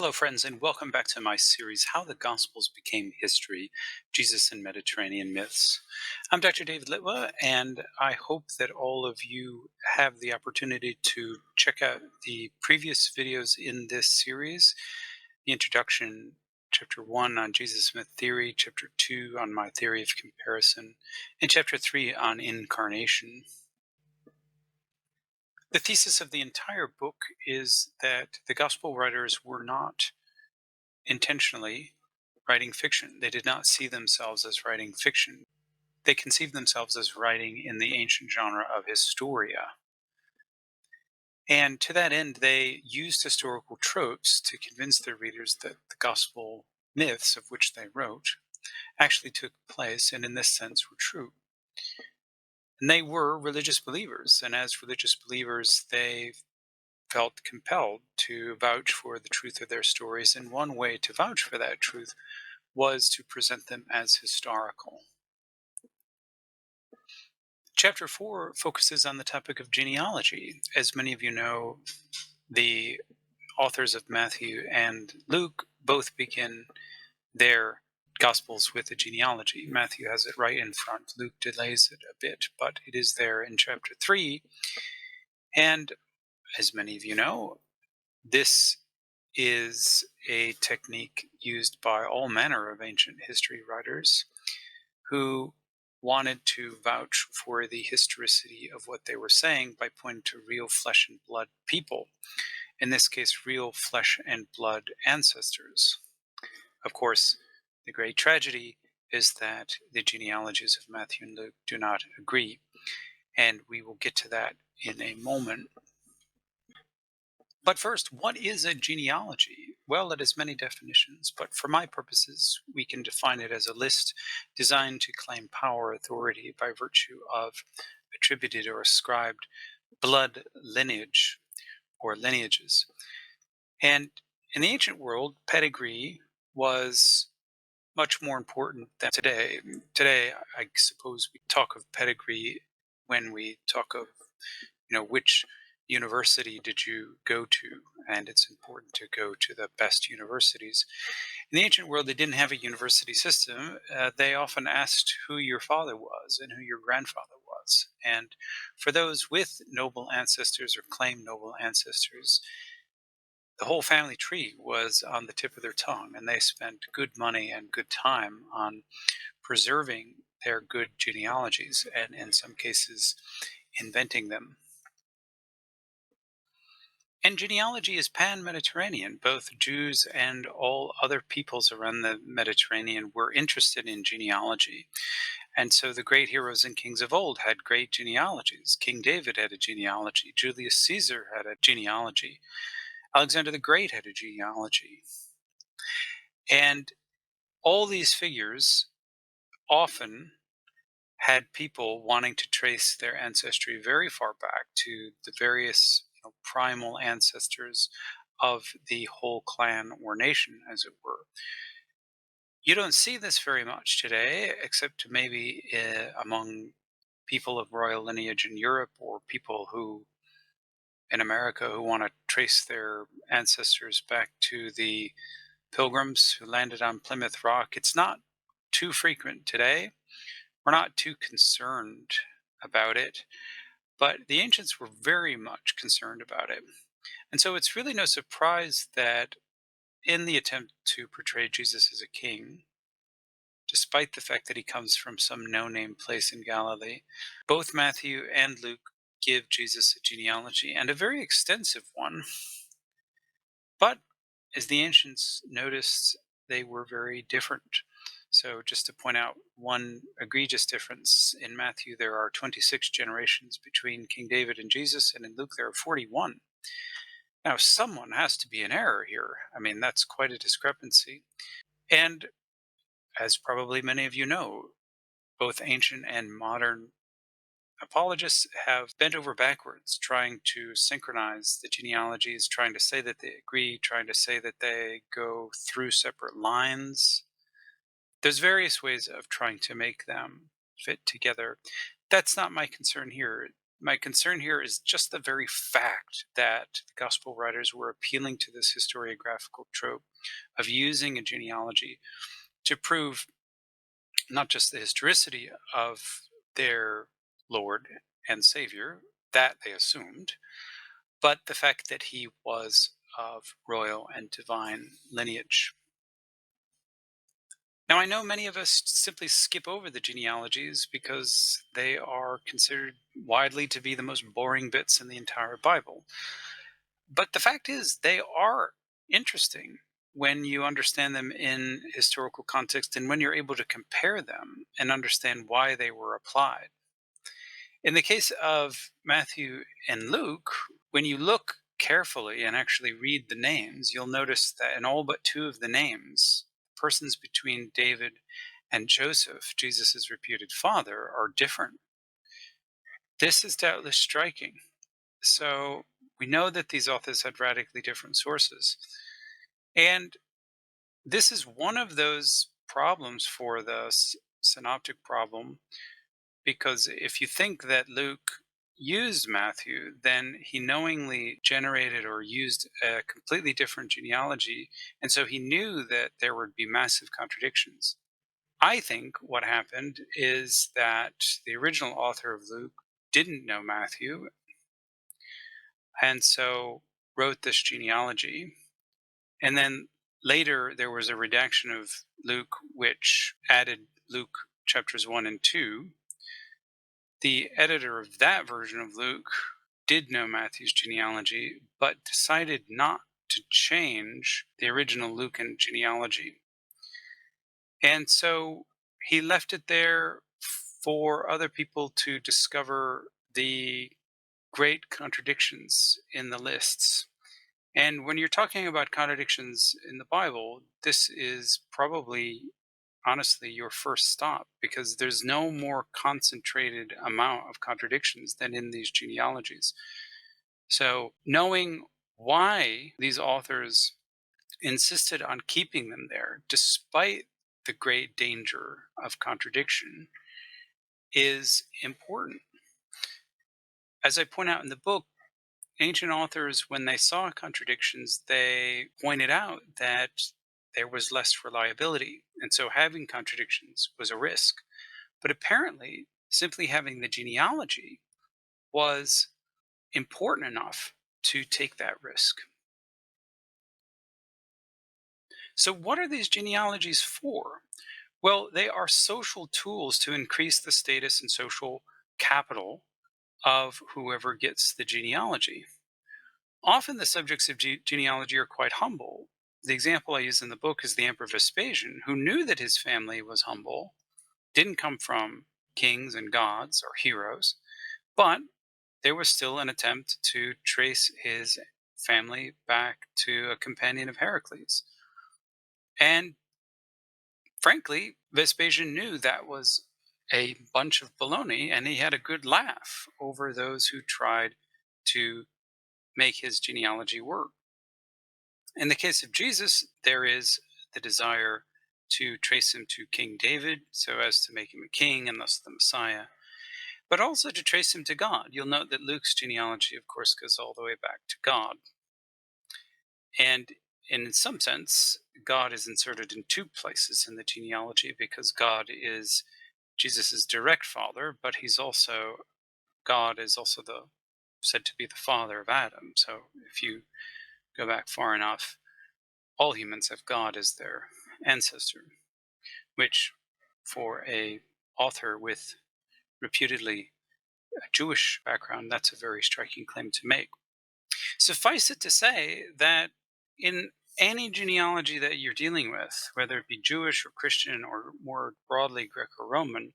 Hello, friends, and welcome back to my series, How the Gospels Became History, Jesus and Mediterranean Myths. I'm Dr. David Litwa, and I hope that all of you have the opportunity to check out the previous videos in this series. The introduction, Chapter 1 on Jesus myth theory, Chapter 2 on my theory of comparison, and Chapter 3 on incarnation. The thesis of the entire book is that the Gospel writers were not intentionally writing fiction. They did not see themselves as writing fiction. They conceived themselves as writing in the ancient genre of historia. And to that end, they used historical tropes to convince their readers that the gospel myths of which they wrote actually took place and, in this sense, were true. And they were religious believers. And as religious believers, they felt compelled to vouch for the truth of their stories. And one way to vouch for that truth was to present them as historical. Chapter 4 focuses on the topic of genealogy. As many of you know, the authors of Matthew and Luke both begin their Gospels with a genealogy. Matthew has it right in front, Luke delays it a bit, but it is there in chapter 3. And as many of you know, this is a technique used by all manner of ancient history writers who wanted to vouch for the historicity of what they were saying by pointing to real flesh and blood people, in this case, real flesh and blood ancestors. Of course, the great tragedy is that the genealogies of Matthew and Luke do not agree, and we will get to that in a moment. But first, what is a genealogy? Well, it has many definitions, but for my purposes, we can define it as a list designed to claim power authority by virtue of attributed or ascribed blood lineage or lineages. And in the ancient world, pedigree was much more important than today. Today, I suppose we talk of pedigree when we talk of, which university did you go to? And it's important to go to the best universities. In the ancient world, they didn't have a university system. They often asked who your father was and who your grandfather was. And for those with noble ancestors or claimed noble ancestors, the whole family tree was on the tip of their tongue, and they spent good money and good time on preserving their good genealogies and, in some cases, inventing them. And genealogy is pan-Mediterranean. Both Jews and all other peoples around the Mediterranean were interested in genealogy. And so the great heroes and kings of old had great genealogies. King David had a genealogy. Julius Caesar had a genealogy. Alexander the Great had a genealogy. And all these figures often had people wanting to trace their ancestry very far back to the various primal ancestors of the whole clan or nation, as it were. You don't see this very much today, except maybe among people of royal lineage in Europe or people who in America who want to trace their ancestors back to the pilgrims who landed on Plymouth Rock. It's not too frequent today. We're not too concerned about it, but the ancients were very much concerned about it. And so it's really no surprise that in the attempt to portray Jesus as a king, despite the fact that he comes from some no-name place in Galilee, both Matthew and Luke give Jesus a genealogy, and a very extensive one. But as the ancients noticed, they were very different. So just to point out one egregious difference, in Matthew there are 26 generations between King David and Jesus, and in Luke there are 41. Now, someone has to be in error here. I mean, that's quite a discrepancy. And as probably many of you know, both ancient and modern apologists have bent over backwards trying to synchronize the genealogies, trying to say that they agree, trying to say that they go through separate lines. There's various ways of trying to make them fit together. That's not my concern here. My concern here is just the very fact that the gospel writers were appealing to this historiographical trope of using a genealogy to prove not just the historicity of their Lord and Savior, that they assumed, but the fact that he was of royal and divine lineage. Now, I know many of us simply skip over the genealogies because they are considered widely to be the most boring bits in the entire Bible. But the fact is, they are interesting when you understand them in historical context and when you're able to compare them and understand why they were applied. In the case of Matthew and Luke, when you look carefully and actually read the names, you'll notice that in all but two of the names, persons between David and Joseph, Jesus' reputed father, are different. This is doubtless striking. So we know that these authors had radically different sources. And this is one of those problems for the synoptic problem, because if you think that Luke used Matthew, then he knowingly generated or used a completely different genealogy. And so he knew that there would be massive contradictions. I think what happened is that the original author of Luke didn't know Matthew and so wrote this genealogy. And then later there was a redaction of Luke which added Luke chapters 1 and 2. The editor of that version of Luke did know Matthew's genealogy, but decided not to change the original Lucan genealogy. And so he left it there for other people to discover the great contradictions in the lists. And when you're talking about contradictions in the Bible, this is probably honestly your first stop, because there's no more concentrated amount of contradictions than in these genealogies. So knowing why these authors insisted on keeping them there despite the great danger of contradiction is important. As I point out in the book, ancient authors, when they saw contradictions, they pointed out that there was less reliability. And so having contradictions was a risk. But apparently, simply having the genealogy was important enough to take that risk. So, what are these genealogies for? Well, they are social tools to increase the status and social capital of whoever gets the genealogy. Often the subjects of genealogy are quite humble. The example I use in the book is the Emperor Vespasian, who knew that his family was humble, didn't come from kings and gods or heroes, but there was still an attempt to trace his family back to a companion of Heracles. And frankly, Vespasian knew that was a bunch of baloney, and he had a good laugh over those who tried to make his genealogy work. In the case of Jesus, there is the desire to trace him to King David so as to make him a king and thus the Messiah, but also to trace him to God. You'll note that Luke's genealogy, of course, goes all the way back to God. And in some sense, God is inserted in two places in the genealogy because God is Jesus' direct father, but God is also said to be the father of Adam. So if you go back far enough, all humans have God as their ancestor, which for a author with reputedly a Jewish background, that's a very striking claim to make. Suffice it to say that in any genealogy that you're dealing with, whether it be Jewish or Christian or more broadly Greco-Roman,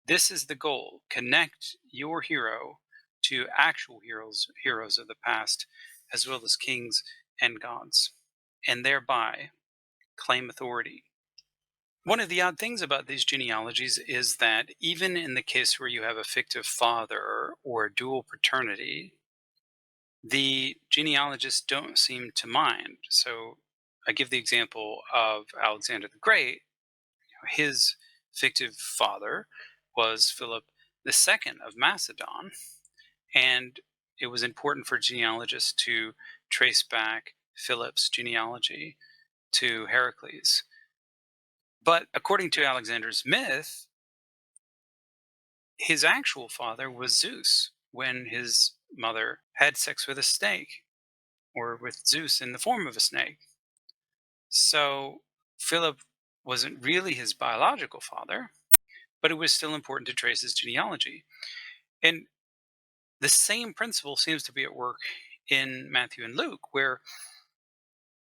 this is the goal: connect your hero to actual heroes of the past, as well as kings and gods, and thereby claim authority. One of the odd things about these genealogies is that even in the case where you have a fictive father or a dual paternity, the genealogists don't seem to mind. So I give the example of Alexander the Great. His fictive father was Philip II of Macedon, And it was important for genealogists to trace back Philip's genealogy to Heracles. But according to Alexander's myth, his actual father was Zeus when his mother had sex with a snake, or with Zeus in the form of a snake. So Philip wasn't really his biological father, but it was still important to trace his genealogy. And the same principle seems to be at work in Matthew and Luke, where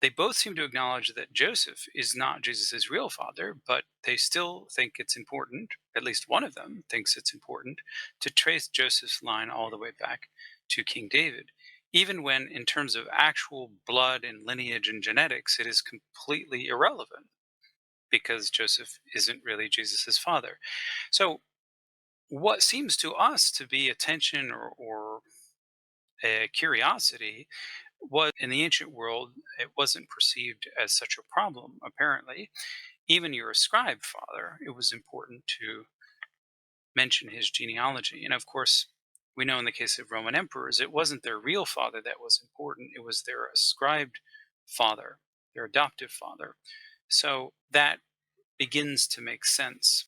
they both seem to acknowledge that Joseph is not Jesus' real father, but they still think it's important, at least one of them thinks it's important, to trace Joseph's line all the way back to King David, even when, in terms of actual blood and lineage and genetics, it is completely irrelevant because Joseph isn't really Jesus' father. So, what seems to us to be a tension or a curiosity was in the ancient world, it wasn't perceived as such a problem, apparently. Even your ascribed father, it was important to mention his genealogy. And of course, we know in the case of Roman emperors, it wasn't their real father that was important, it was their ascribed father, their adoptive father. So that begins to make sense.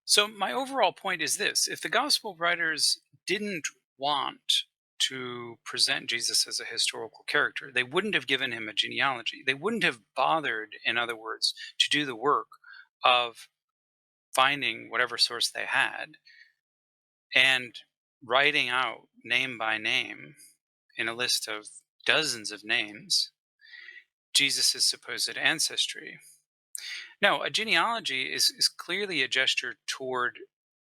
So, my overall point is this: if the gospel writers didn't want to present Jesus as a historical character, they wouldn't have given him a genealogy. They wouldn't have bothered, in other words, to do the work of finding whatever source they had and writing out name by name in a list of dozens of names Jesus' supposed ancestry. No, a genealogy is clearly a gesture toward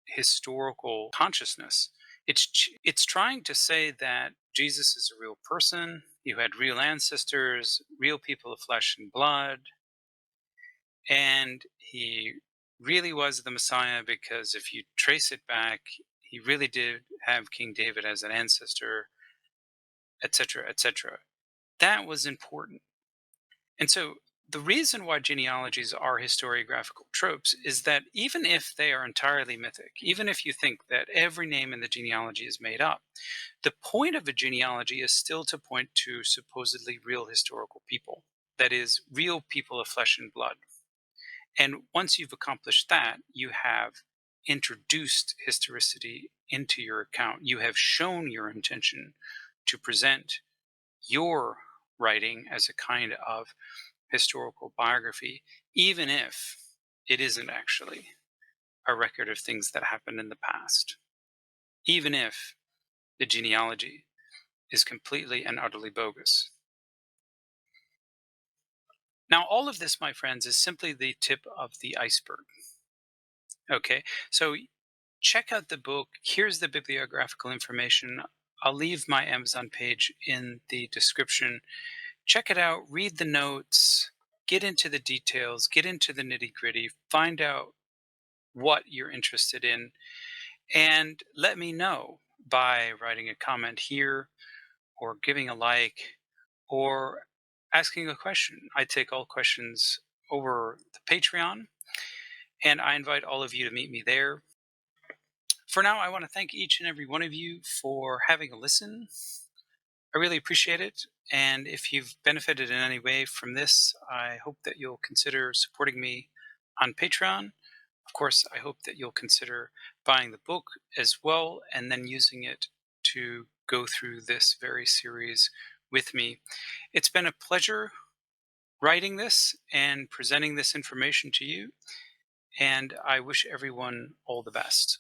historical consciousness. It's trying to say that Jesus is a real person. You had real ancestors, real people of flesh and blood, and he really was the Messiah because if you trace it back, he really did have King David as an ancestor, etc., etc. That was important. And so the reason why genealogies are historiographical tropes is that even if they are entirely mythic, even if you think that every name in the genealogy is made up, the point of a genealogy is still to point to supposedly real historical people. That is, real people of flesh and blood. And once you've accomplished that, you have introduced historicity into your account. You have shown your intention to present your writing as a kind of historical biography, even if it isn't actually a record of things that happened in the past, even if the genealogy is completely and utterly bogus. Now, all of this, my friends, is simply the tip of the iceberg. Okay, so check out the book. Here's the bibliographical information. I'll leave my Amazon page in the description. Check it out, read the notes, get into the details, get into the nitty gritty, find out what you're interested in, and let me know by writing a comment here or giving a like or asking a question. I take all questions over the Patreon, and I invite all of you to meet me there. For now, I want to thank each and every one of you for having a listen. I really appreciate it. And if you've benefited in any way from this, I hope that you'll consider supporting me on Patreon. Of course, I hope that you'll consider buying the book as well and then using it to go through this very series with me. It's been a pleasure writing this and presenting this information to you, and I wish everyone all the best.